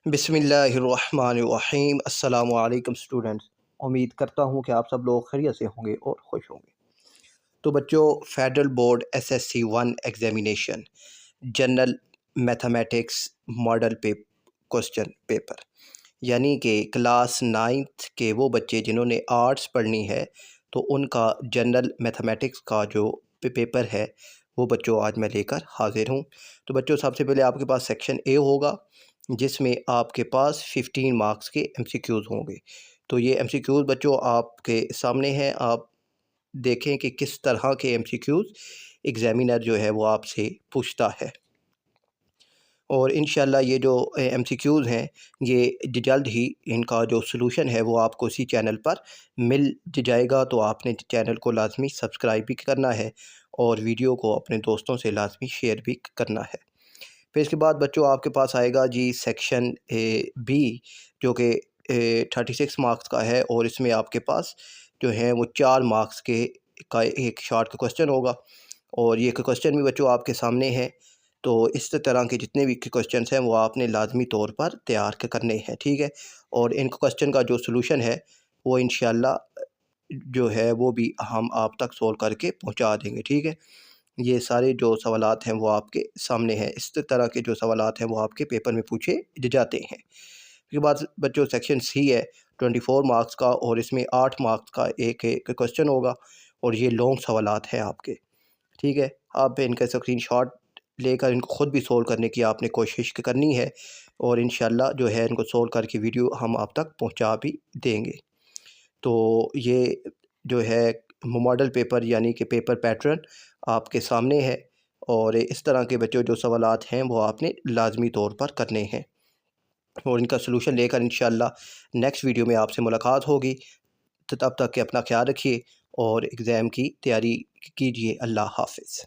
बिस्मिल्लाहिर्रहमानिर्रहीम। अस्सलामु अलैकुम स्टूडेंट्स। उम्मीद करता हूँ कि आप सब लोग खैरियत से होंगे और खुश होंगे। तो बच्चों, federal board SSC 1 examination general mathematics model question paper, यानी कि क्लास 9th के वो बच्चे जिन्होंने आर्ट्स पढ़नी है तो उनका जनरल मैथमेटिक्स का जो पेपर है वो बच्चों आज मैं लेकर हाज़िर हूँ। तो बच्चों, सबसे पहले आपके पास सेक्शन ए होगा जिसमें आपके पास 15 मार्क्स के MCQs होंगे। तो ये MCQs बच्चों आपके सामने हैं, आप देखें कि किस तरह के MCQs एग्ज़ामिनर जो है वो आपसे पूछता है। और इंशाल्लाह ये जो MCQs हैं ये जल्द ही इनका जो सलूशन है वो आपको इसी चैनल पर मिल जाएगा। तो आपने चैनल को लाजमी सब्सक्राइब भी करना है और वीडियो को अपने दोस्तों से लाजमी शेयर भी करना है। फिर इसके बाद बच्चों आपके पास आएगा जी सेक्शन बी, जो कि 36 मार्क्स का है और इसमें आपके पास जो है वो 4 मार्क्स के का एक शॉर्ट का क्वेश्चन होगा। और ये क्वेश्चन भी बच्चों आपके सामने है। तो इस तरह के जितने भी क्वेश्चन हैं वो आपने लाजमी तौर पर तैयार करने हैं, ठीक है। और इन क्वेश्चन का जो सलूशन है वो इंशाल्लाह जो है वो भी हम आप तक सोल्व करके पहुंचा देंगे, ठीक है। ये सारे जो सवालात हैं वो आपके सामने हैं। इस तरह के जो सवालात हैं वो आपके पेपर में पूछे जाते हैं। उसके बाद बच्चों सेक्शन सी है 24 मार्क्स का और इसमें 8 मार्क्स का एक क्वेश्चन होगा और ये लॉन्ग सवालात हैं आपके, ठीक है। आप इनका स्क्रीनशॉट लेकर इनको ख़ुद भी सोल्व करने की आपने कोशिश करनी है और इंशाल्लाह जो है इनको सोल्व करके वीडियो हम आप तक पहुंचा भी देंगे। तो ये जो है मॉडल पेपर यानी कि पेपर पैटर्न आपके सामने है और इस तरह के बच्चों जो सवालात हैं वो आपने लाजमी तौर पर करने हैं और इनका सलूशन लेकर इंशाल्लाह नेक्स्ट वीडियो में आपसे मुलाकात होगी। तो तब तक के अपना ख्याल रखिए और एग्ज़ाम की तैयारी कीजिए। अल्लाह हाफ़िज़।